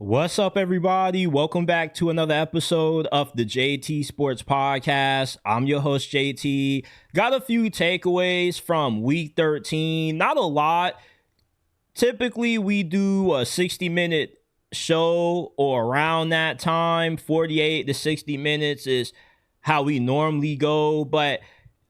What's up, everybody? Welcome back to another episode of the JT Sports Podcast. I'm your host, JT. Got a few takeaways from week 13. Not a lot. Typically, we do a 60-minute show or around that time. 48 to 60 minutes is how we normally go, but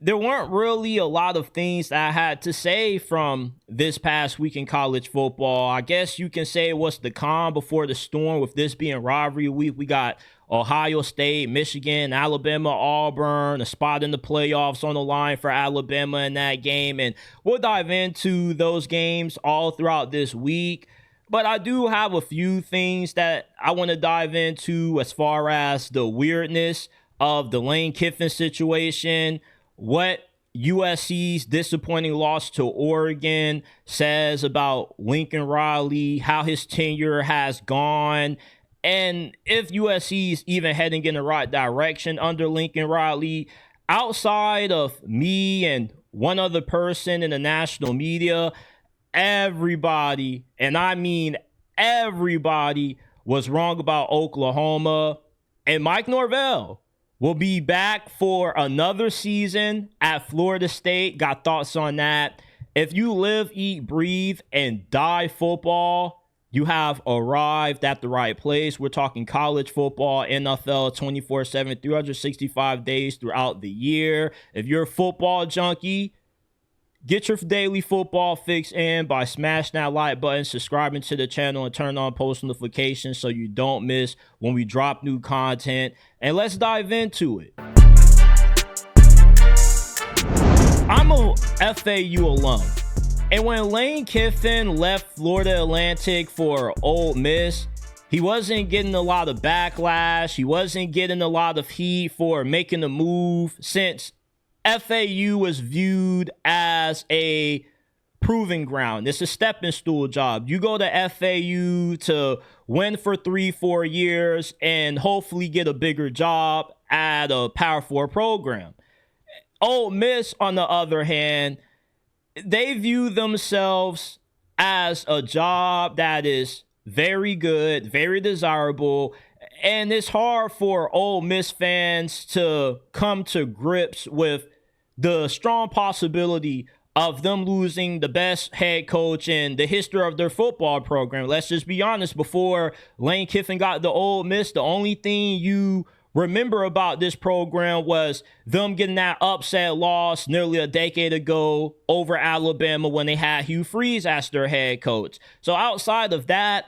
there weren't really a lot of things that I had to say from this past week in college football. I guess you can say what's the calm before the storm, with this being rivalry week. We got Ohio State, Michigan, Alabama, Auburn, a spot in the playoffs on the line for Alabama in that game. And we'll dive into those games all throughout this week. But I do have a few things that I want to dive into as far as the weirdness of the Lane Kiffin situation, what USC's disappointing loss to Oregon says about Lincoln Riley, how his tenure has gone, and if USC's even heading in the right direction under Lincoln Riley. Outside of me and one other person in the national media, everybody, and I mean everybody, was wrong about Oklahoma. And Mike Norvell will be back for another season at Florida State. Got thoughts on that. If you live, eat, breathe, and die football, you have arrived at the right place. We're talking college football, NFL, 24/7, 365 days throughout the year. If you're a football junkie, get your daily football fix in by smashing that like button, subscribing to the channel, and turn on post notifications so you don't miss when we drop new content. And let's dive into it. I'm a FAU alum. And when Lane Kiffin left Florida Atlantic for Ole Miss, he wasn't getting a lot of backlash. He wasn't getting a lot of heat for making the move, since FAU was viewed as a proving ground. It's a stepping stool job. You go to FAU to win for 3-4 years and hopefully get a bigger job at a Power 4 program. Ole Miss, on the other hand, they view themselves as a job that is very good, very desirable, and it's hard for Ole Miss fans to come to grips with the strong possibility of them losing the best head coach in the history of their football program. Let's just be honest. Before Lane Kiffin got the Ole Miss, the only thing you remember about this program was them getting that upset loss nearly a decade ago over Alabama when they had Hugh Freeze as their head coach. So outside of that,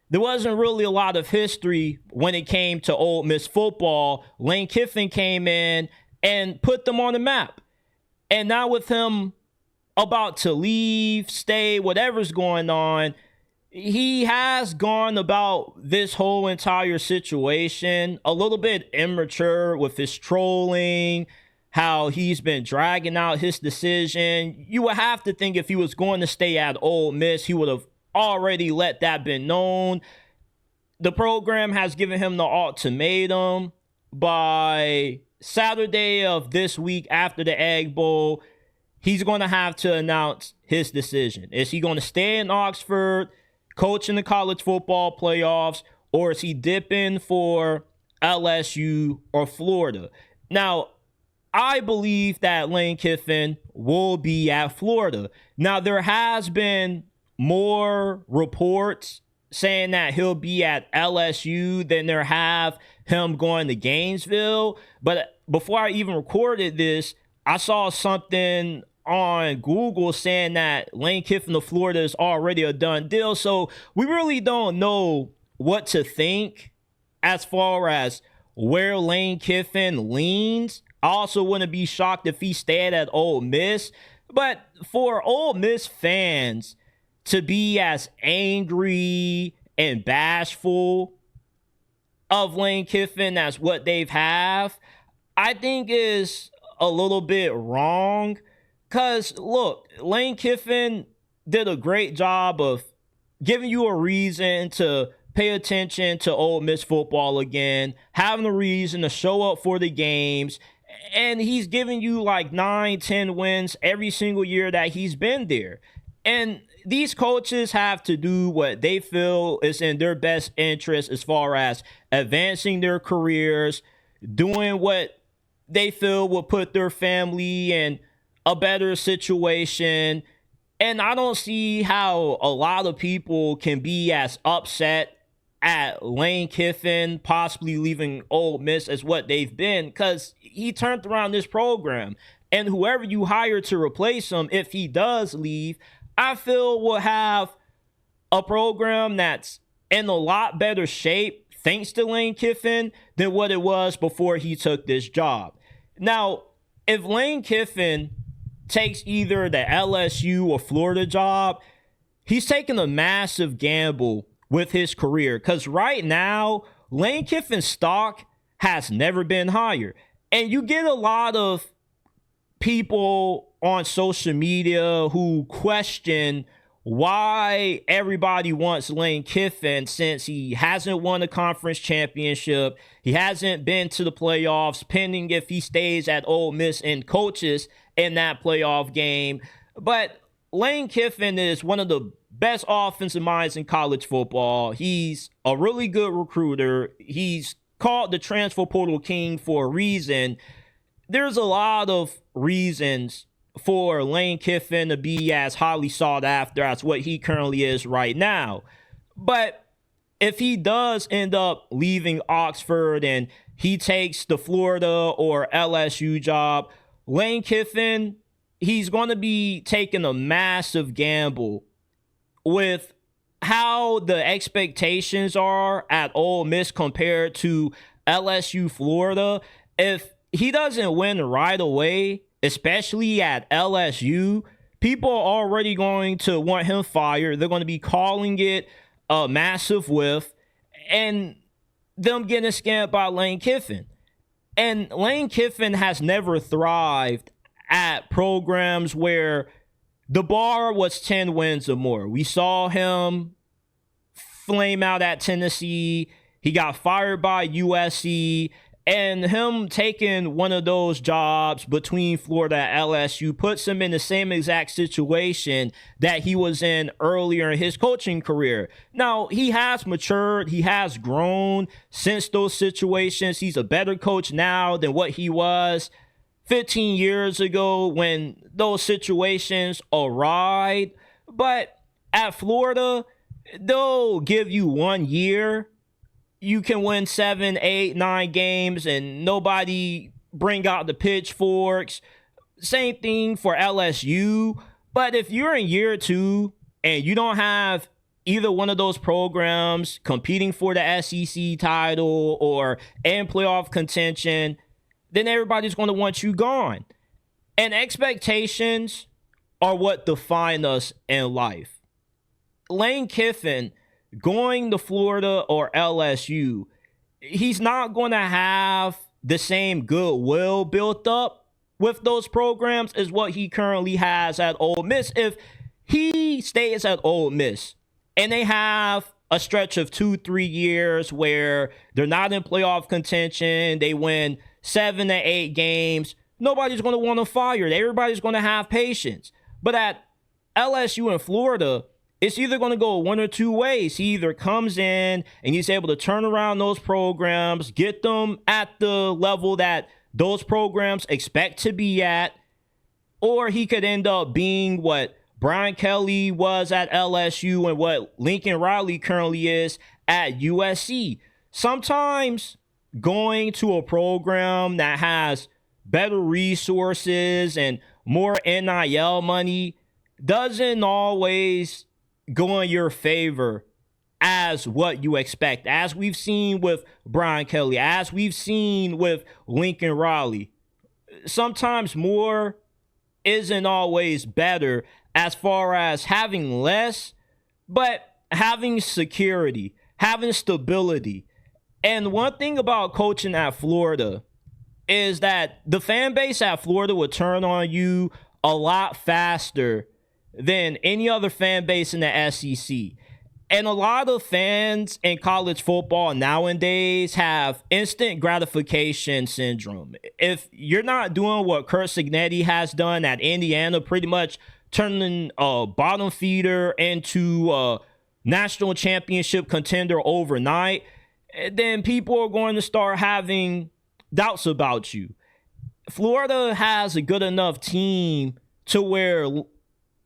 there wasn't really a lot of history when it came to Ole Miss football. Lane Kiffin came in and put them on the map. And now with him about to leave, stay, whatever's going on, he has gone about this whole entire situation a little bit immature with his trolling, how he's been dragging out his decision. You would have to think if he was going to stay at Ole Miss, he would have already let that be known. The program has given him the ultimatum. By Saturday of this week after the Egg Bowl, he's going to have to announce his decision. Is he going to stay in Oxford, coach in the college football playoffs, or is he dipping for LSU or Florida? Now, I believe that Lane Kiffin will be at Florida. Now, there has been more reports saying that he'll be at LSU than there have him going to Gainesville. But before I even recorded this, I saw something on Google saying that Lane Kiffin of Florida is already a done deal. So we really don't know what to think as far as where Lane Kiffin leans. I also wouldn't be shocked if he stayed at Ole Miss. But for Ole Miss fans to be as angry and bashful of Lane Kiffin as what they've have, I think is a little bit wrong. Because, look, Lane Kiffin did a great job of giving you a reason to pay attention to Ole Miss football again, having a reason to show up for the games, and he's giving you like 9-10 wins every single year that he's been there. And these coaches have to do what they feel is in their best interest as far as advancing their careers, doing what they feel will put their family in a better situation. And I don't see how a lot of people can be as upset at Lane Kiffin possibly leaving Ole Miss as what they've been, because he turned around this program. And whoever you hire to replace him, if he does leave, I feel will have a program that's in a lot better shape thanks to Lane Kiffin than what it was before he took this job. Now, if Lane Kiffin takes either the LSU or Florida job, he's taking a massive gamble with his career, because right now, Lane Kiffin's stock has never been higher. And you get a lot of people on social media who question why everybody wants Lane Kiffin, since he hasn't won a conference championship. He hasn't been to the playoffs, pending if he stays at Ole Miss and coaches in that playoff game. But Lane Kiffin is one of the best offensive minds in college football. He's a really good recruiter. He's called the transfer portal king for a reason. There's a lot of reasons for Lane Kiffin to be as highly sought after as what he currently is right now. But if he does end up leaving Oxford and he takes the Florida or LSU job, Lane Kiffin, he's going to be taking a massive gamble with how the expectations are at Ole Miss compared to LSU, Florida. If he doesn't win right away, especially at LSU, people are already going to want him fired. They're going to be calling it a massive whiff and them getting scammed by Lane Kiffin. And Lane Kiffin has never thrived at programs where the bar was 10 wins or more. We saw him flame out at Tennessee. He got fired by USC. And him taking one of those jobs between Florida and LSU puts him in the same exact situation that he was in earlier in his coaching career. Now, he has matured. He has grown since those situations. He's a better coach now than what he was 15 years ago when those situations arrived. But at Florida, they'll give you 1 year. You can win 7, 8, 9 games and nobody bring out the pitchforks. Same thing for LSU. But if you're in year 2 and you don't have either one of those programs competing for the SEC title or in playoff contention, then everybody's going to want you gone. And expectations are what define us in life. Lane Kiffin going to Florida or LSU, he's not going to have the same goodwill built up with those programs as what he currently has at Ole Miss. If he stays at Ole Miss and they have a stretch of 2-3 years where they're not in playoff contention, they win 7 to 8 games, nobody's going to want to fire. Everybody's going to have patience. But at LSU and Florida, it's either going to go one or two ways. He either comes in and he's able to turn around those programs, get them at the level that those programs expect to be at, or he could end up being what Brian Kelly was at LSU and what Lincoln Riley currently is at USC. Sometimes going to a program that has better resources and more NIL money doesn't always go in your favor as what you expect, as we've seen with Brian Kelly, as we've seen with Lincoln Riley. Sometimes more isn't always better as far as having less, but having security, having stability. And one thing about coaching at Florida is that the fan base at Florida will turn on you a lot faster than any other fan base in the SEC. And a lot of fans in college football nowadays have instant gratification syndrome. If you're not doing what Curt Cignetti has done at Indiana, pretty much turning a bottom feeder into a national championship contender overnight, then people are going to start having doubts about you. Florida has a good enough team to where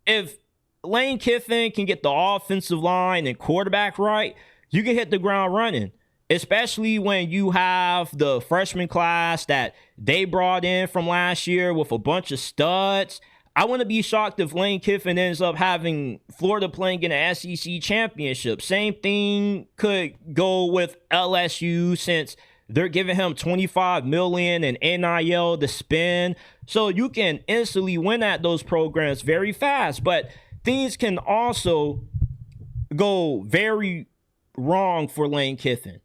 if Lane Kiffin can get the offensive line and quarterback right, you can hit the ground running, especially when you have the freshman class that they brought in from last year with a bunch of studs. I wouldn't be shocked if Lane Kiffin ends up having Florida playing in an SEC championship. Same thing could go with LSU since they're giving him $25 million in NIL to spend. So you can instantly win at those programs very fast. But things can also go very wrong for Lane Kiffin.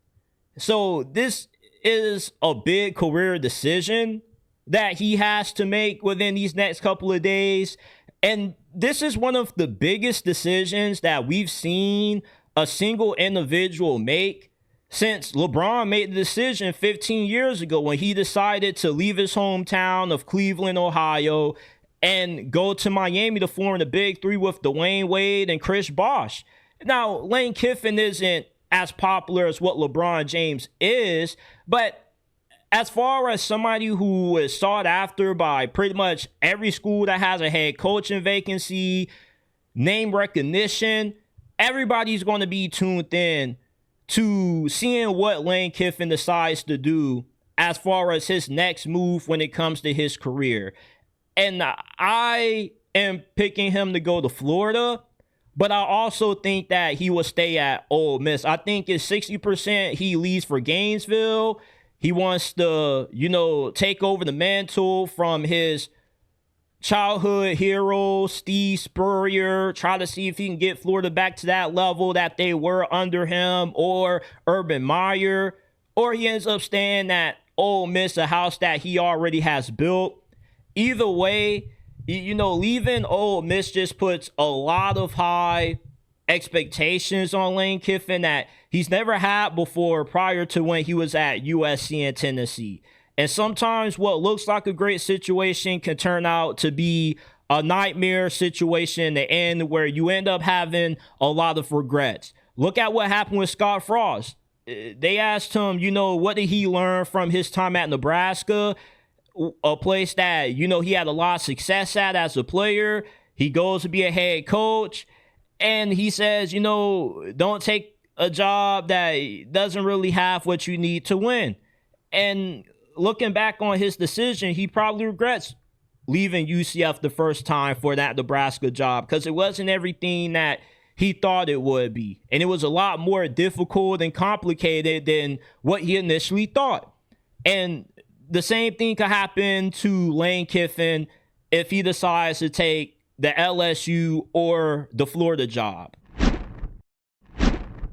So this is a big career decision that he has to make within these next couple of days. And this is one of the biggest decisions that we've seen a single individual make since LeBron made the decision 15 years ago when he decided to leave his hometown of Cleveland, Ohio, and go to Miami to form the Big Three with Dwayne Wade and Chris Bosh. Now, Lane Kiffin isn't as popular as what LeBron James is, but as far as somebody who is sought after by pretty much every school that has a head coaching vacancy, name recognition, everybody's going to be tuned in to seeing what Lane Kiffin decides to do as far as his next move when it comes to his career. And I am picking him to go to Florida, but I also think that he will stay at Ole Miss. I think it's 60% he leaves for Gainesville. He wants to, take over the mantle from his childhood hero, Steve Spurrier, try to see if he can get Florida back to that level that they were under him, or Urban Meyer, or he ends up staying at Ole Miss, a house that he already has built. Either way, leaving Ole Miss just puts a lot of high expectations on Lane Kiffin that he's never had before prior to when he was at USC and Tennessee. And sometimes what looks like a great situation can turn out to be a nightmare situation in the end where you end up having a lot of regrets. Look at what happened with Scott Frost. They asked him, what did he learn from his time at Nebraska, a place that, he had a lot of success at as a player. He goes to be a head coach, and he says, don't take a job that doesn't really have what you need to win. And looking back on his decision, he probably regrets leaving UCF the first time for that Nebraska job because it wasn't everything that he thought it would be. And it was a lot more difficult and complicated than what he initially thought. And the same thing could happen to Lane Kiffin if he decides to take the LSU or the Florida job.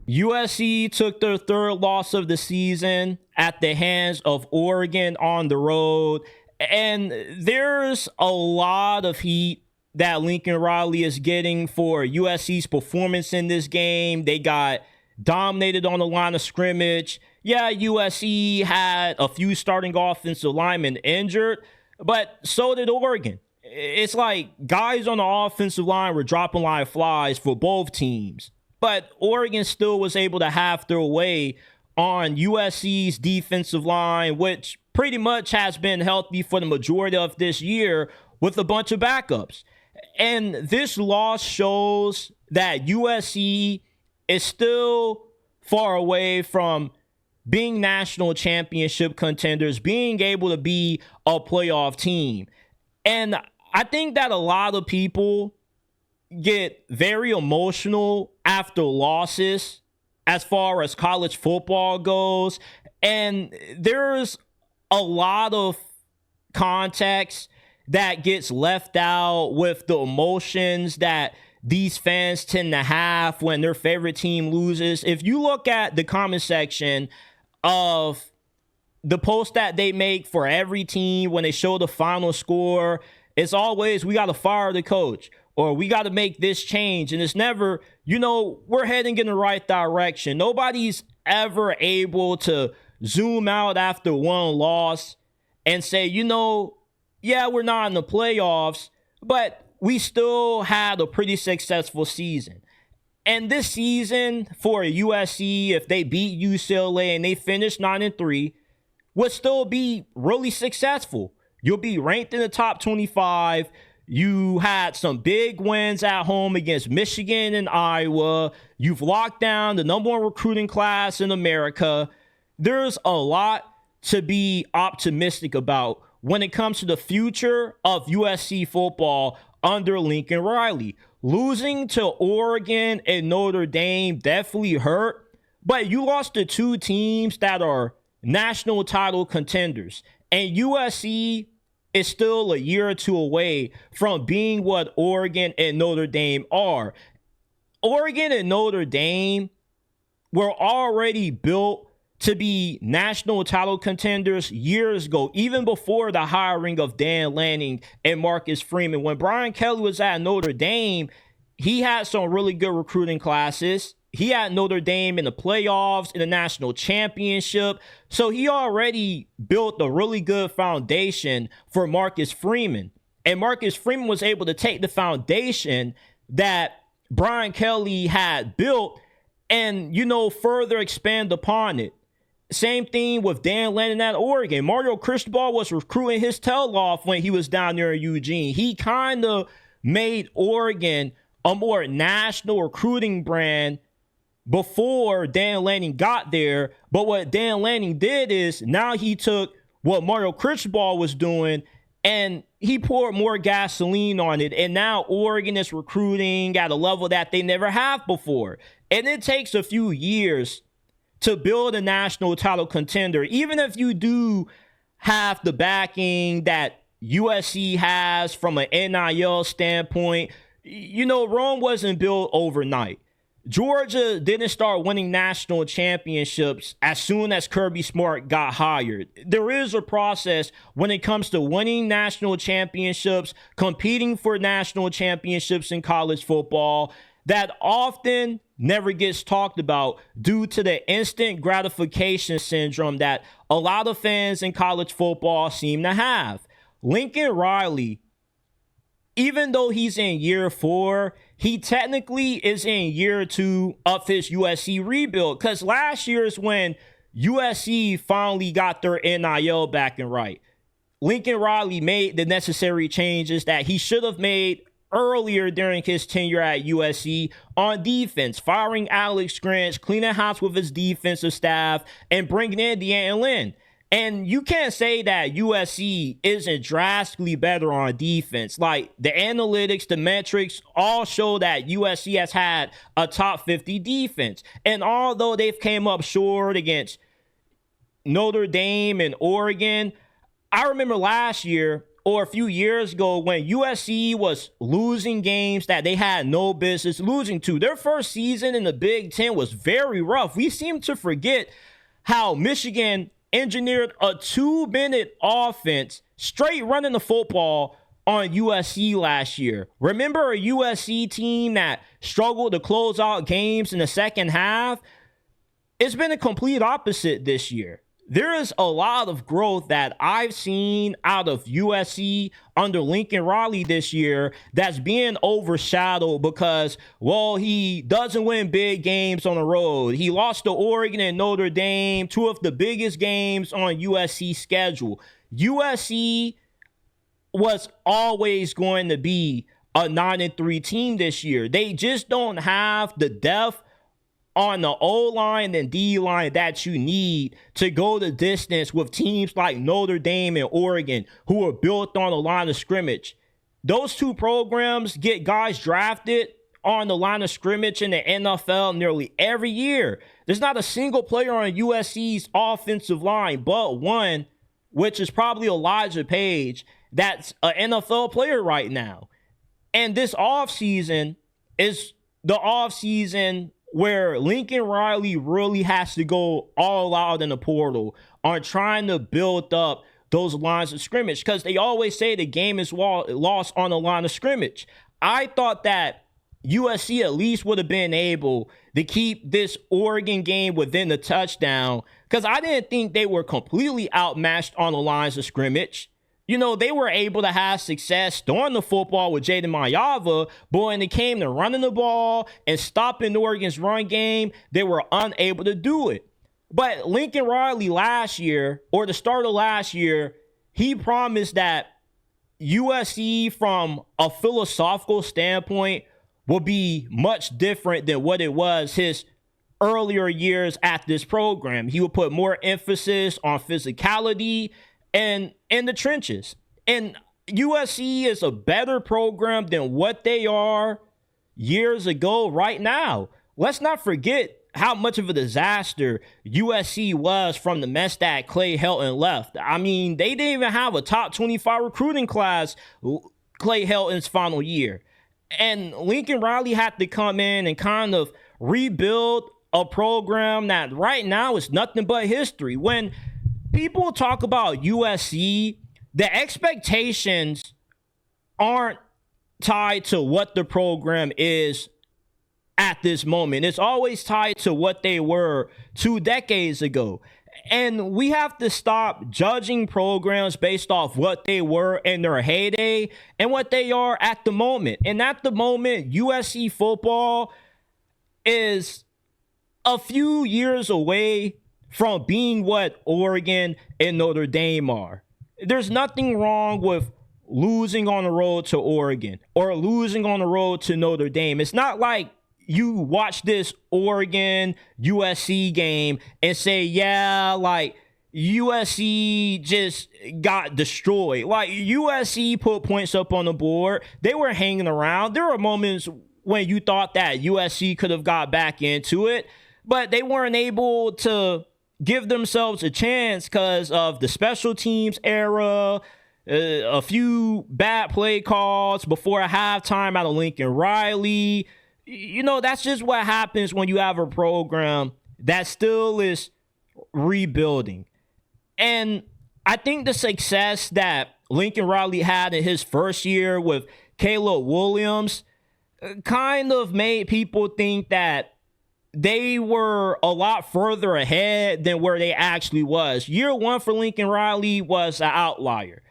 USC took their third loss of the season at the hands of Oregon on the road. And there's a lot of heat that Lincoln Riley is getting for USC's performance in this game. They got dominated on the line of scrimmage. Yeah, USC had a few starting offensive linemen injured, but so did Oregon. It's like guys on the offensive line were dropping like flies for both teams. But Oregon still was able to have their way on USC's defensive line, which pretty much has been healthy for the majority of this year with a bunch of backups. And this loss shows that USC is still far away from being national championship contenders, being able to be a playoff team. And I think that a lot of people get very emotional after losses as far as college football goes. And there's a lot of context that gets left out with the emotions that these fans tend to have when their favorite team loses. If you look at the comment section of the post that they make for every team when they show the final score, it's always, we got to fire the coach, or we got to make this change. And it's never, we're heading in the right direction. Nobody's ever able to zoom out after one loss and say, yeah, we're not in the playoffs, but we still had a pretty successful season. And this season for USC, if they beat UCLA and they finish 9-3, would still be really successful. You'll be ranked in the top 25. You had some big wins at home against Michigan and Iowa. You've locked down the number one recruiting class in America. There's a lot to be optimistic about when it comes to the future of USC football under Lincoln Riley. Losing to Oregon and Notre Dame definitely hurt, but you lost to two teams that are national title contenders. And USC is still a year or two away from being what Oregon and Notre Dame are. Oregon and Notre Dame were already built to be national title contenders years ago, even before the hiring of Dan Lanning and Marcus Freeman. When Brian Kelly was at Notre Dame, he had some really good recruiting classes. He had Notre Dame in the playoffs, in the national championship. So he already built a really good foundation for Marcus Freeman. And Marcus Freeman was able to take the foundation that Brian Kelly had built and, further expand upon it. Same thing with Dan Lanning at Oregon. Mario Cristobal was recruiting his tail off when he was down there in Eugene. He kind of made Oregon a more national recruiting brand before Dan Lanning got there. But what Dan Lanning did is now he took what Mario Cristobal was doing and he poured more gasoline on it. And now Oregon is recruiting at a level that they never have before. And it takes a few years to build a national title contender. Even if you do have the backing that USC has from an NIL standpoint, Rome wasn't built overnight. Georgia didn't start winning national championships as soon as Kirby Smart got hired. There is a process when it comes to winning national championships, competing for national championships in college football, that often never gets talked about due to the instant gratification syndrome that a lot of fans in college football seem to have. Lincoln Riley, even though he's in year 4, he technically is in year 2 of his USC rebuild, because last year is when USC finally got their NIL back and right. Lincoln Riley made the necessary changes that he should have made earlier during his tenure at USC on defense, firing Alex Grinch, cleaning house with his defensive staff, and bringing in Deanna Lynn. And you can't say that USC isn't drastically better on defense. Like, the analytics, the metrics all show that USC has had a top 50 defense. And although they've came up short against Notre Dame and Oregon, I remember last year or a few years ago when USC was losing games that they had no business losing to. Their first season in the Big Ten was very rough. We seem to forget how Michigan engineered a 2-minute offense straight running the football on USC last year. Remember a USC team that struggled to close out games in the second half? It's been a complete opposite this year. There is a lot of growth that I've seen out of USC under Lincoln Riley this year that's being overshadowed because, well, he doesn't win big games on the road. He lost to Oregon and Notre Dame, two of the biggest games on USC's schedule. USC was always going to be a 9-3 team this year. They just don't have the depth on the O-line and D-line that you need to go the distance with teams like Notre Dame and Oregon, who are built on the line of scrimmage. Those two programs get guys drafted on the line of scrimmage in the NFL nearly every year. There's not a single player on USC's offensive line but one, which is probably Elijah Page, that's an NFL player right now. And this offseason is the offseason where Lincoln Riley really has to go all out in the portal on trying to build up those lines of scrimmage, because they always say the game is lost on the line of scrimmage. I thought that USC at least would have been able to keep this Oregon game within the touchdown, because I didn't think they were completely outmatched on the lines of scrimmage. They were able to have success throwing the football with Jaden Mayava, but when it came to running the ball and stopping Oregon's run game, they were unable to do it. But Lincoln Riley last year, or the start of last year, he promised that USC from a philosophical standpoint will be much different than what it was his earlier years at this program. He would put more emphasis on physicality and in the trenches. And USC is a better program than what they are years ago right now. Let's not forget how much of a disaster USC was from the mess that Clay Helton left. I mean, they didn't even have a top 25 recruiting class Clay Helton's final year. And Lincoln Riley had to come in and kind of rebuild a program that right now is nothing but history. When people talk about USC, the expectations aren't tied to what the program is at this moment. It's always tied to what they were 2 decades ago. And we have to stop judging programs based off what they were in their heyday and what they are at the moment. And at the moment, USC football is a few years away from being what Oregon and Notre Dame are. There's nothing wrong with losing on the road to Oregon or losing on the road to Notre Dame. It's not like you watch this Oregon USC game and say, yeah, like USC just got destroyed. Like USC put points up on the board. They were hanging around. There were moments when you thought that USC could have got back into it, but they weren't able to give themselves a chance because of the special teams era, a few bad play calls before a halftime out of Lincoln Riley. That's just what happens when you have a program that still is rebuilding. And I think the success that Lincoln Riley had in his first year with Caleb Williams kind of made people think that they were a lot further ahead than where they actually was. Year one for Lincoln Riley was an outlier.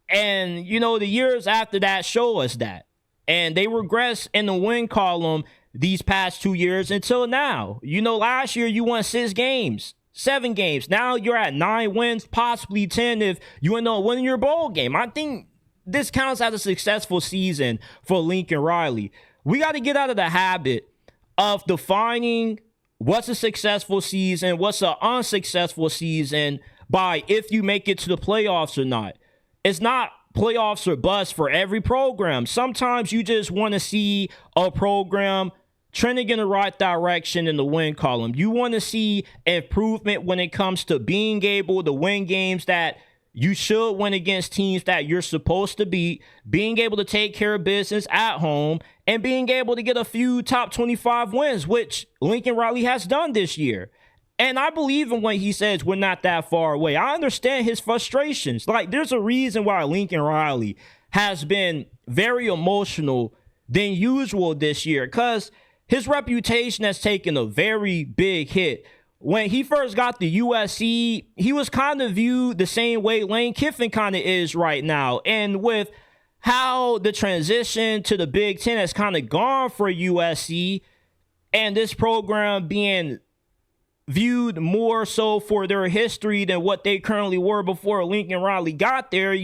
And, the years after that show us that. And they regress in the win column these past 2 years until now. Last year you won 7 games. Now you're at 9 wins, possibly 10 if you end up winning your bowl game. I think this counts as a successful season for Lincoln Riley. We got to get out of the habit of defining what's a successful season, what's an unsuccessful season by if you make it to the playoffs or not. It's not playoffs or bust for every program. Sometimes you just want to see a program trending in the right direction in the win column. You want to see improvement when it comes to being able to win games that you should win against teams that you're supposed to beat, being able to take care of business at home, and being able to get a few top 25 wins, which Lincoln Riley has done this year. And I believe in when he says we're not that far away. I understand his frustrations. Like, there's a reason why Lincoln Riley has been very emotional than usual this year, because his reputation has taken a very big hit. When he first got to USC, he was kind of viewed the same way Lane Kiffin kind of is right now. And with how the transition to the Big Ten has kind of gone for USC, and this program being viewed more so for their history than what they currently were before Lincoln Riley got there,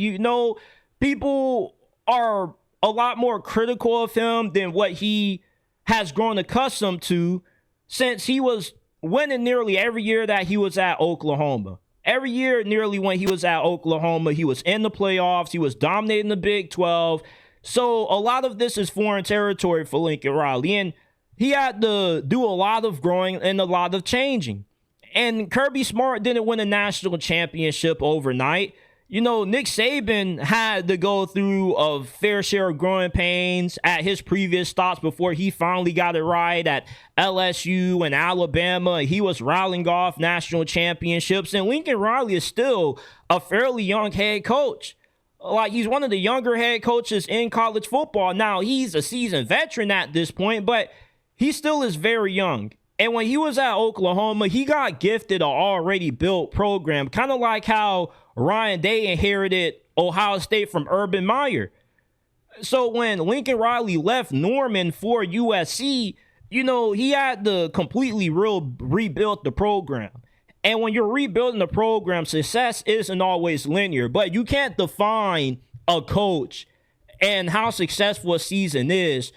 people are a lot more critical of him than what he has grown accustomed to since he was winning nearly every year that he was at Oklahoma. Every year, nearly when he was at Oklahoma, he was in the playoffs. He was dominating the Big 12. So a lot of this is foreign territory for Lincoln Riley. And he had to do a lot of growing and a lot of changing. And Kirby Smart didn't win a national championship overnight. Nick Saban had to go through a fair share of growing pains at his previous stops before he finally got it right at LSU and Alabama. He was rattling off national championships, and Lincoln Riley is still a fairly young head coach. Like, he's one of the younger head coaches in college football. Now, he's a seasoned veteran at this point, but he still is very young. And when he was at Oklahoma, he got gifted an already built program, kind of like how Ryan Day inherited Ohio State from Urban Meyer. So when Lincoln Riley left Norman for USC, he had to completely rebuild the program. And when you're rebuilding the program, success isn't always linear, but you can't define a coach and how successful a season is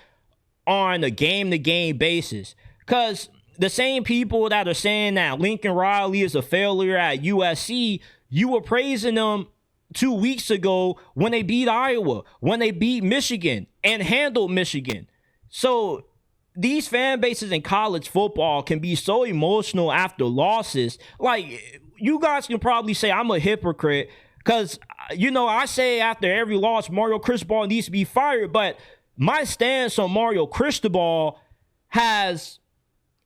on a game-to-game basis. Because the same people that are saying that Lincoln Riley is a failure at USC, you were praising them 2 weeks ago when they beat Iowa, when they beat Michigan and handled Michigan. So these fan bases in college football can be so emotional after losses. Like, you guys can probably say I'm a hypocrite because, I say after every loss, Mario Cristobal needs to be fired. But my stance on Mario Cristobal has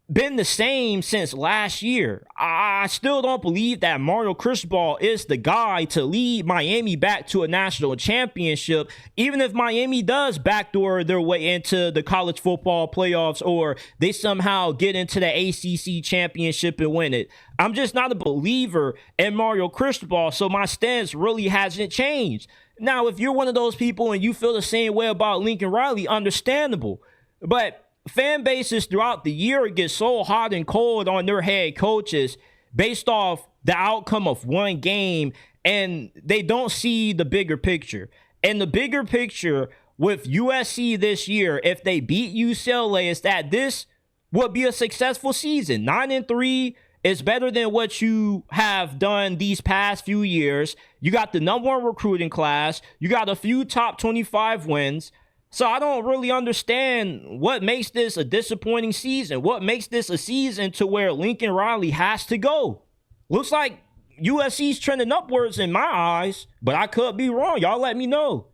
been the same since last year. I still don't believe that Mario Cristobal is the guy to lead Miami back to a national championship, even if Miami does backdoor their way into the college football playoffs or they somehow get into the ACC championship and win it. I'm just not a believer in Mario Cristobal, so my stance really hasn't changed. Now, if you're one of those people and you feel the same way about Lincoln Riley, understandable. But fan bases throughout the year get so hot and cold on their head coaches based off the outcome of one game, and they don't see the bigger picture. And the bigger picture with USC this year, if they beat UCLA, is that this will be a successful season. 9-3 is better than what you have done these past few years. You got the number one recruiting class. You got a few top 25 wins. So I don't really understand what makes this a disappointing season. What makes this a season to where Lincoln Riley has to go? Looks like USC's trending upwards in my eyes, but I could be wrong. Y'all let me know.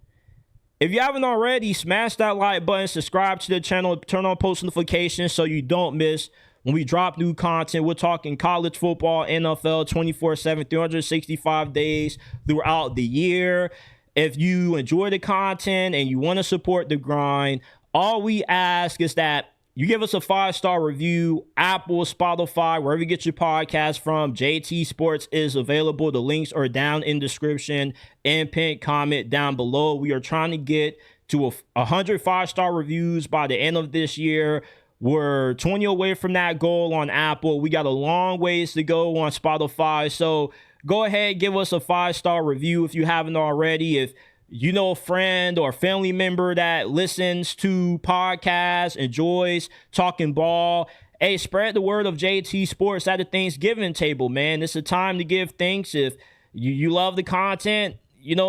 If you haven't already, smash that like button, subscribe to the channel, turn on post notifications so you don't miss when we drop new content. We're talking college football, NFL, 24/7, 365 days throughout the year. If you enjoy the content and you want to support the grind, all we ask is that you give us a 5-star review, Apple, Spotify, wherever you get your podcast from. JT Sports is available. The links are down in description and pinned comment down below. We are trying to get to 100 5-star reviews by the end of this year. We're 20 away from that goal on Apple. We got a long ways to go on Spotify. So go ahead, give us a 5-star review if you haven't already. If you know a friend or family member that listens to podcasts, enjoys talking ball, hey, spread the word of JT Sports at the Thanksgiving table, man. It's a time to give thanks. If you love the content,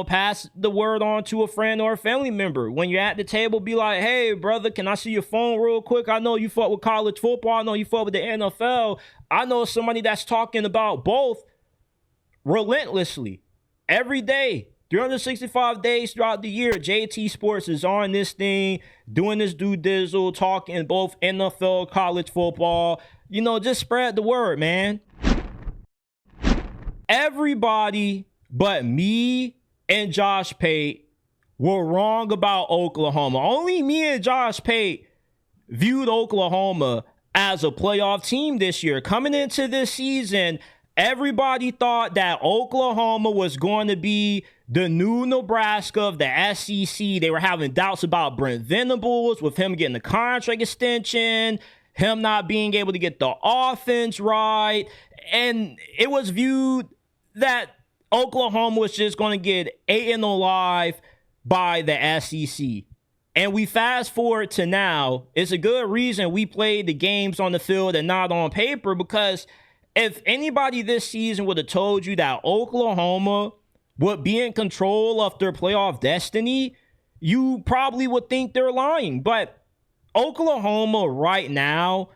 pass the word on to a friend or a family member. When you're at the table, be like, hey, brother, can I see your phone real quick? I know you fuck with college football. I know you fuck with the NFL. I know somebody that's talking about both relentlessly every day, 365 days throughout the year. JT Sports is on this thing, doing this due dizzle, talking both NFL, college football. Just spread the word, man. Everybody but me and Josh Pate were wrong about Oklahoma. Only me and Josh Pate viewed Oklahoma as a playoff team this year. Coming into this season, everybody thought that Oklahoma was going to be the new Nebraska of the SEC. They were having doubts about Brent Venables with him getting the contract extension, him not being able to get the offense right. And it was viewed that Oklahoma was just going to get eaten alive by the SEC. And we fast forward to now. It's a good reason we played the games on the field and not on paper, because if anybody this season would have told you that Oklahoma would be in control of their playoff destiny, you probably would think they're lying. But Oklahoma right now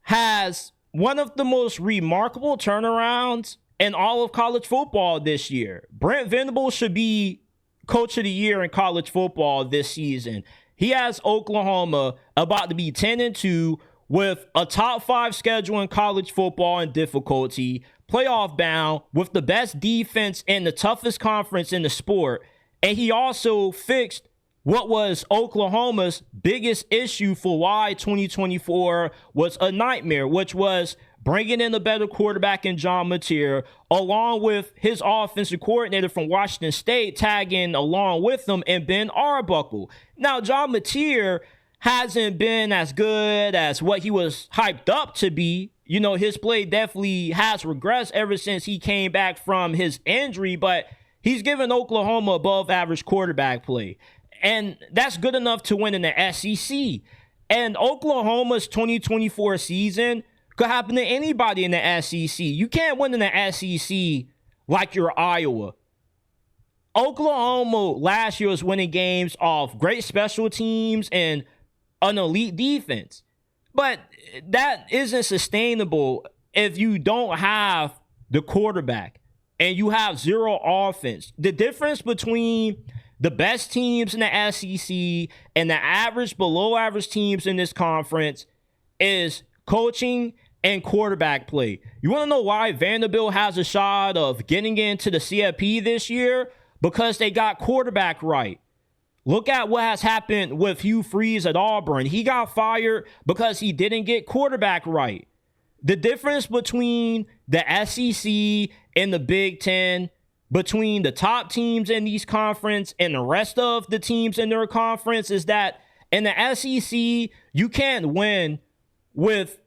has one of the most remarkable turnarounds in all of college football this year. Brent Venables should be coach of the year in college football this season. He has Oklahoma about to be 10-2 with a top 5 schedule in college football in difficulty, playoff bound, with the best defense in the toughest conference in the sport. And he also fixed what was Oklahoma's biggest issue for why 2024 was a nightmare, which was bringing in a better quarterback in John Mateer, along with his offensive coordinator from Washington State tagging along with him, and Ben Arbuckle. Now, John Mateer hasn't been as good as what he was hyped up to be. You know, his play definitely has regressed ever since he came back from his injury, but he's given Oklahoma above average quarterback play. And that's good enough to win in the SEC. And Oklahoma's 2024 season could happen to anybody in the SEC. You can't win in the SEC like you're Iowa. Oklahoma last year was winning games off great special teams and an elite defense. But that isn't sustainable if you don't have the quarterback and you have zero offense. The difference between the best teams in the SEC and the average, below average teams in this conference is coaching and quarterback play. You want to know why Vanderbilt has a shot of getting into the CFP this year? Because they got quarterback right. Look at what has happened with Hugh Freeze at Auburn. He got fired because he didn't get quarterback right. The difference between the SEC and the Big Ten, between the top teams in these conference and the rest of the teams in their conference, is that in the SEC, you can't win with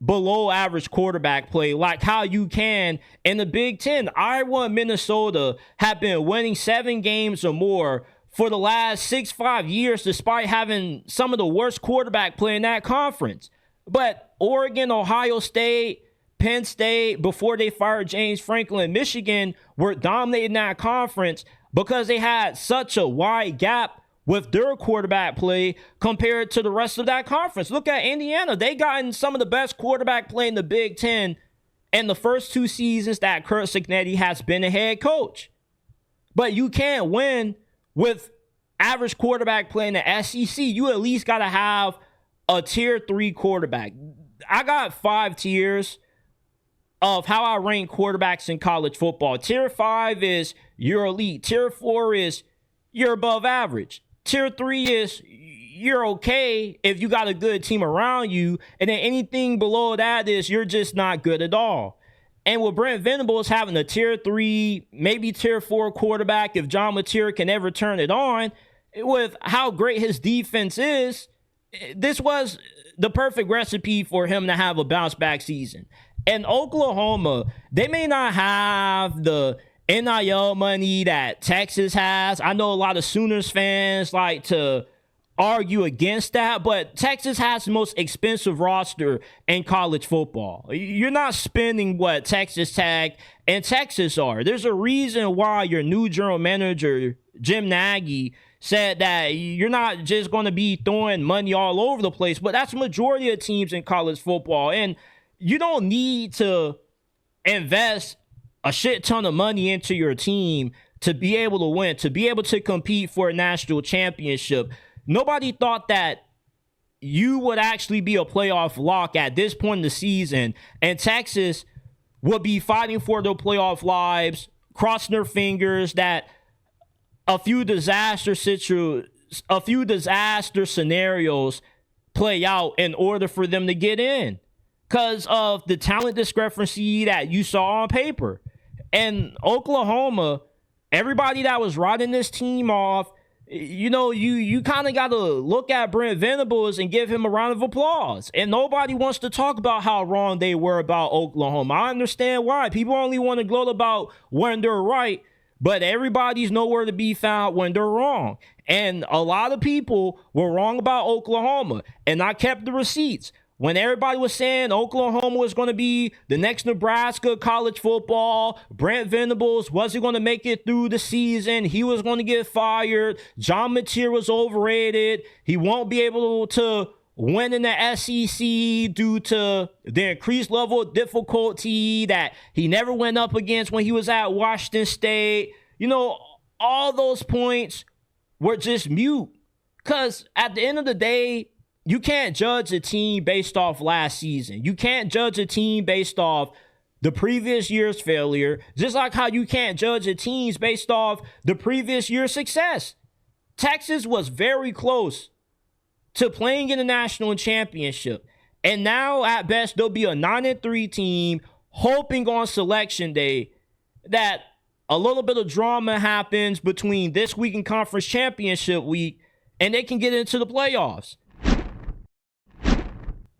below average quarterback play like how you can in the Big Ten. Iowa and Minnesota have been winning 7 games or more for the last 5 years, despite having some of the worst quarterback play in that conference. But Oregon, Ohio State, Penn State, before they fired James Franklin, Michigan, were dominating that conference because they had such a wide gap with their quarterback play compared to the rest of that conference. Look at Indiana. They gotten some of the best quarterback play in the Big Ten in the first 2 seasons that Curt Cignetti has been a head coach. But you can't win with average quarterback play in the SEC. You at least got to have a tier 3 quarterback. I got 5 tiers of how I rank quarterbacks in college football. Tier 5 is you're elite. Tier 4 is you're above average. Tier 3 is you're okay if you got a good team around you. And then anything below that is you're just not good at all. And with Brent Venables having a tier 3, maybe tier 4 quarterback, if John Mateer can ever turn it on, with how great his defense is, this was the perfect recipe for him to have a bounce back season. And Oklahoma, they may not have the NIL money that Texas has. I know a lot of Sooners fans like to argue against that, but Texas has the most expensive roster in college football. You're not spending what Texas Tech and Texas are. There's a reason why your new general manager, Jim Nagy, said that you're not just going to be throwing money all over the place, but that's the majority of teams in college football. And you don't need to invest a shit ton of money into your team to be able to win, to be able to compete for a national championship. Nobody thought that you would actually be a playoff lock at this point in the season, and Texas would be fighting for their playoff lives, crossing their fingers that a few disaster scenarios play out in order for them to get in because of the talent discrepancy that you saw on paper. And Oklahoma, everybody that was writing this team off, you know, you kind of got to look at Brent Venables and give him a round of applause. And nobody wants to talk about how wrong they were about Oklahoma. I understand why. People only want to gloat about when they're right, but everybody's nowhere to be found when they're wrong. And a lot of people were wrong about Oklahoma, and I kept the receipts. When everybody was saying Oklahoma was going to be the next Nebraska college football, Brent Venables wasn't going to make it through the season, he was going to get fired, John Mateer was overrated, he won't be able to win in the SEC due to the increased level of difficulty that he never went up against when he was at Washington State. You know, all those points were just mute. Because at the end of the day, you can't judge a team based off last season. You can't judge a team based off the previous year's failure, just like how you can't judge a team based off the previous year's success. Texas was very close to playing in the national championship. And now, at best, they'll be a 9-3 team, hoping on selection day that a little bit of drama happens between this week and conference championship week, and they can get into the playoffs.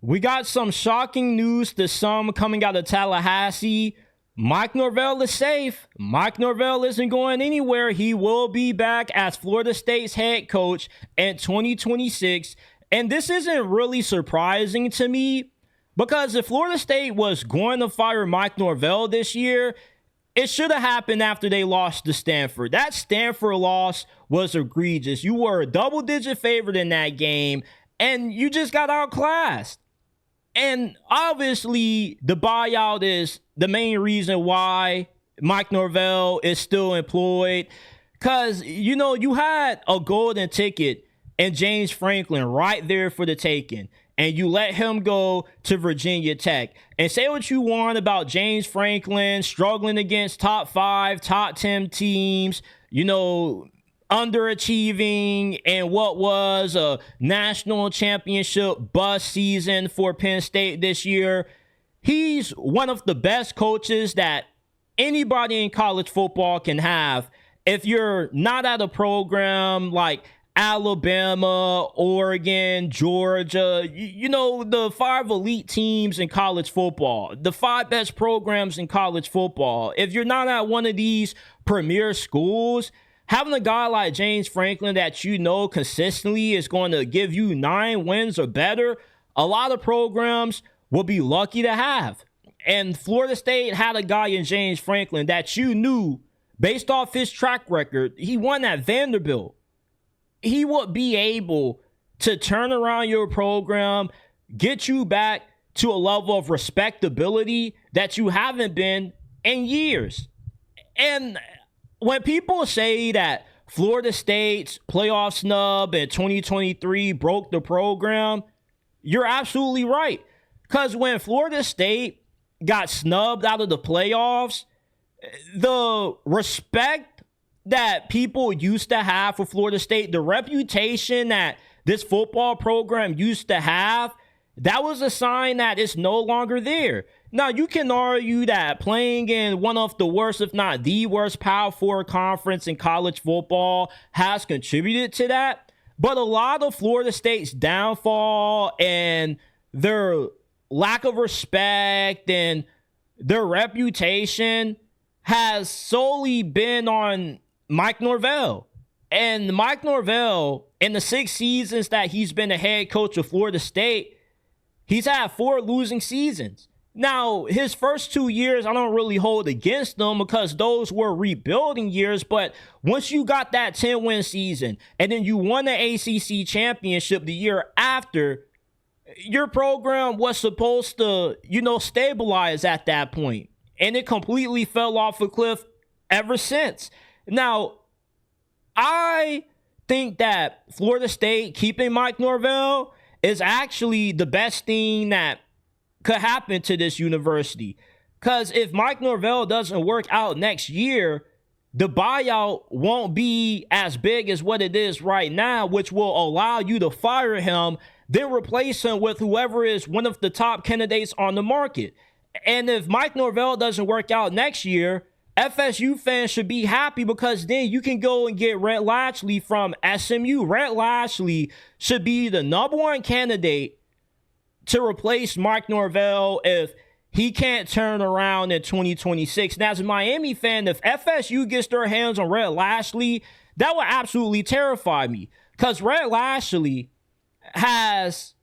We got some shocking news to some coming out of Tallahassee. Mike Norvell is safe. Mike Norvell isn't going anywhere. He will be back as Florida State's head coach in 2026. And this isn't really surprising to me, because if Florida State was going to fire Mike Norvell this year, it should have happened after they lost to Stanford. That Stanford loss was egregious. You were a double-digit favorite in that game, and you just got outclassed. And obviously, the buyout is the main reason why Mike Norvell is still employed. Because, you know, you had a golden ticket and James Franklin right there for the taking, and you let him go to Virginia Tech. And say what you want about James Franklin struggling against top 5, top 10 teams, you know, underachieving and what was a national championship bust season for Penn State this year. He's one of the best coaches that anybody in college football can have if you're not at a program like Alabama, Oregon, Georgia, you know, the 5 elite teams in college football, the 5 best programs in college football. If you're not at one of these premier schools, having a guy like James Franklin that you know consistently is going to give you 9 wins or better, a lot of programs will be lucky to have. And Florida State had a guy in James Franklin that you knew, based off his track record, he won at Vanderbilt. He would be able to turn around your program, get you back to a level of respectability that you haven't been in years. And when people say that Florida State's playoff snub in 2023 broke the program, you're absolutely right. Because when Florida State got snubbed out of the playoffs, the respect that people used to have for Florida State, the reputation that this football program used to have, that was a sign that it's no longer there. Now, you can argue that playing in one of the worst, if not the worst, Power 4 conference in college football has contributed to that. But a lot of Florida State's downfall and their lack of respect and their reputation has solely been on Mike Norvell. And Mike Norvell, in the 6 seasons that he's been the head coach of Florida State, he's had 4 losing seasons. Now, his first 2 years, I don't really hold against them because those were rebuilding years. But once you got that 10-win season and then you won the ACC championship the year after, your program was supposed to, you know, stabilize at that point. And it completely fell off a cliff ever since. Now, I think that Florida State keeping Mike Norvell is actually the best thing that could happen to this university. Because if Mike Norvell doesn't work out next year, the buyout won't be as big as what it is right now, which will allow you to fire him, then replace him with whoever is one of the top candidates on the market. And if Mike Norvell doesn't work out next year, FSU fans should be happy because then you can go and get Rhett Lashley from SMU. Rhett Lashley should be the #1 candidate to replace Mike Norvell if he can't turn around in 2026. Now, as a Miami fan, if FSU gets their hands on Rhett Lashley, that would absolutely terrify me because Rhett Lashley has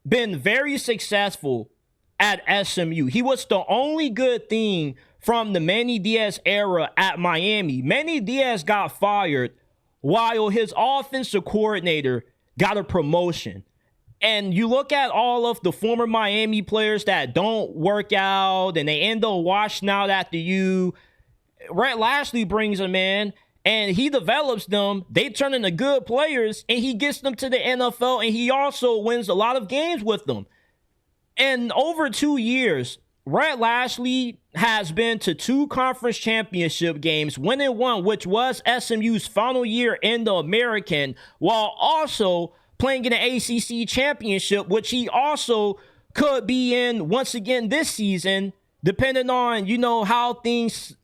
been very successful at SMU. He was the only good thing from the Manny Diaz era at Miami. Manny Diaz got fired while his offensive coordinator got a promotion. And you look at all of the former Miami players that don't work out and they end up washing out after you. Rhett Lashley brings them in and he develops them. They turn into good players and he gets them to the NFL and he also wins a lot of games with them. And over 2 years, Rhett Lashlee has been to 2 conference championship games, winning one, which was SMU's final year in the American, while also playing in the ACC championship, which he also could be in once again this season, depending on, how things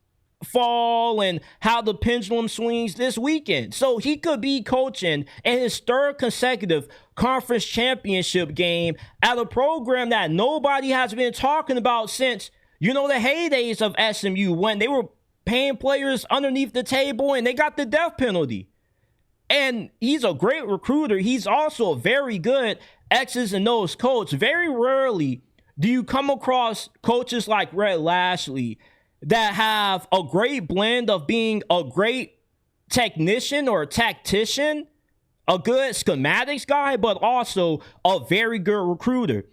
fall and how the pendulum swings this weekend. So he could be coaching in his 3rd consecutive conference championship game at a program that nobody has been talking about since, the heydays of SMU, when they were paying players underneath the table and they got the death penalty. And he's a great recruiter. He's also a very good X's and O's coach. Very rarely do you come across coaches like Rhett Lashlee that have a great blend of being a great technician or tactician, a good schematics guy, but also a very good recruiter.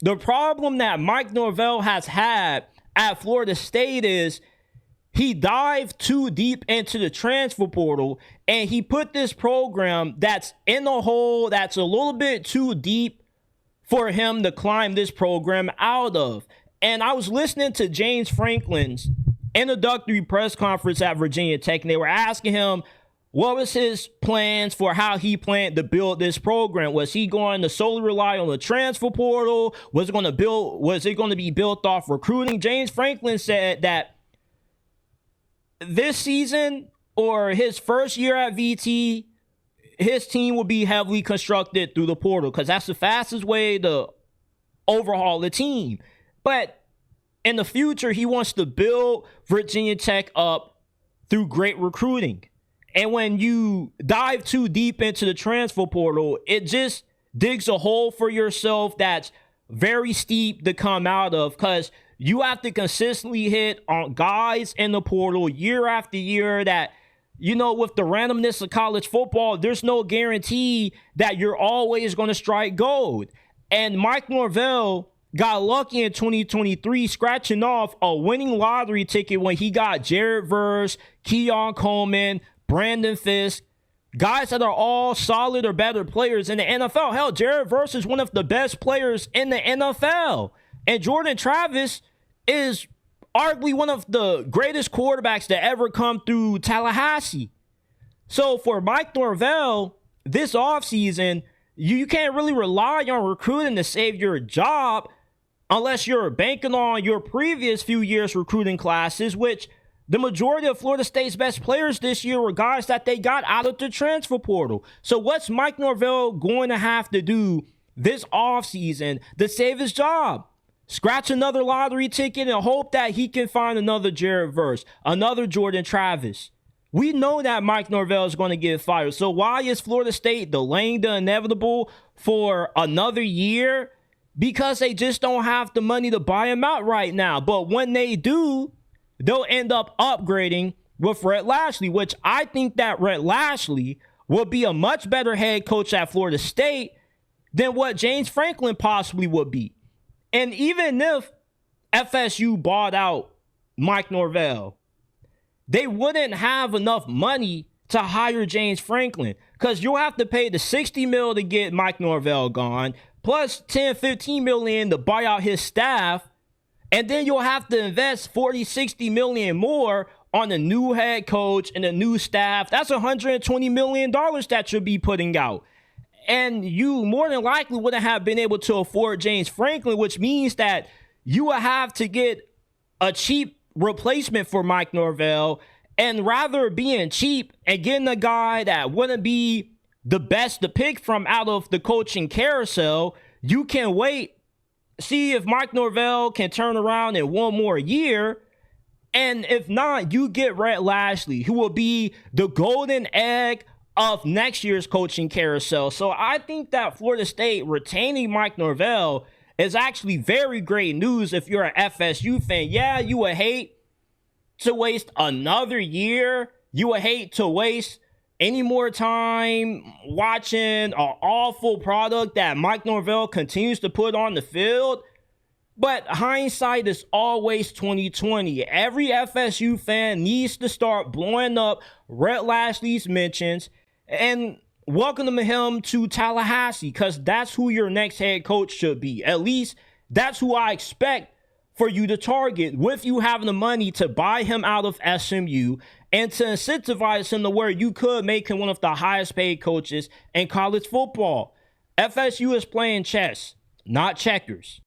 The problem that Mike Norvell has had at Florida State is he dived too deep into the transfer portal, and he put this program that's in a hole that's a little bit too deep for him to climb this program out of. And I was listening to James Franklin's introductory press conference at Virginia Tech, and they were asking him what was his plans for how he planned to build this program. Was he going to solely rely on the transfer portal? Was it going to be built off recruiting? James Franklin said that this season, or his first year at VT, his team will be heavily constructed through the portal because that's the fastest way to overhaul the team. But in the future, he wants to build Virginia Tech up through great recruiting. And when you dive too deep into the transfer portal, it just digs a hole for yourself that's very steep to come out of, because you have to consistently hit on guys in the portal year after year that, with the randomness of college football, there's no guarantee that you're always going to strike gold. And Mike Norvell got lucky in 2023, scratching off a winning lottery ticket when he got Jared Verse, Keon Coleman, Brandon Fisk, guys that are all solid or better players in the NFL. Hell, Jared Verse is one of the best players in the NFL. And Jordan Travis is arguably one of the greatest quarterbacks to ever come through Tallahassee. So for Mike Norvell, this offseason, you can't really rely on recruiting to save your job unless you're banking on your previous few years' recruiting classes, which the majority of Florida State's best players this year were guys that they got out of the transfer portal. So what's Mike Norvell going to have to do this offseason to save his job? Scratch another lottery ticket and hope that he can find another Jared Verse, another Jordan Travis. We know that Mike Norvell is going to get fired. So why is Florida State delaying the inevitable for another year? Because they just don't have the money to buy him out right now. But when they do, they'll end up upgrading with Rhett Lashlee, which I think that Rhett Lashlee will be a much better head coach at Florida State than what James Franklin possibly would be. And even if FSU bought out Mike Norvell, they wouldn't have enough money to hire James Franklin, because you'll have to pay the $60 million to get Mike Norvell gone, plus $10-15 million to buy out his staff, and then you'll have to invest $40-60 million more on a new head coach and a new staff. That's $120 million that you'll be putting out. And you more than likely wouldn't have been able to afford James Franklin, which means that you will have to get a cheap replacement for Mike Norvell. And rather being cheap and getting a guy that wouldn't be the best to pick from out of the coaching carousel, you can wait, see if Mike Norvell can turn around in one more year. And if not, you get Rhett Lashlee, who will be the golden egg of next year's coaching carousel. So I think that Florida State retaining Mike Norvell is actually very great news if you're an FSU fan. Yeah, you would hate to waste another year. You would hate to waste any more time watching an awful product that Mike Norvell continues to put on the field. But hindsight is always 2020. Every FSU fan needs to start blowing up Rhett Lashlee's mentions and welcome him to Tallahassee, because that's who your next head coach should be. At least that's who I expect for you to target, with you having the money to buy him out of SMU and to incentivize him to where you could make him one of the highest paid coaches in college football. FSU is playing chess, not checkers.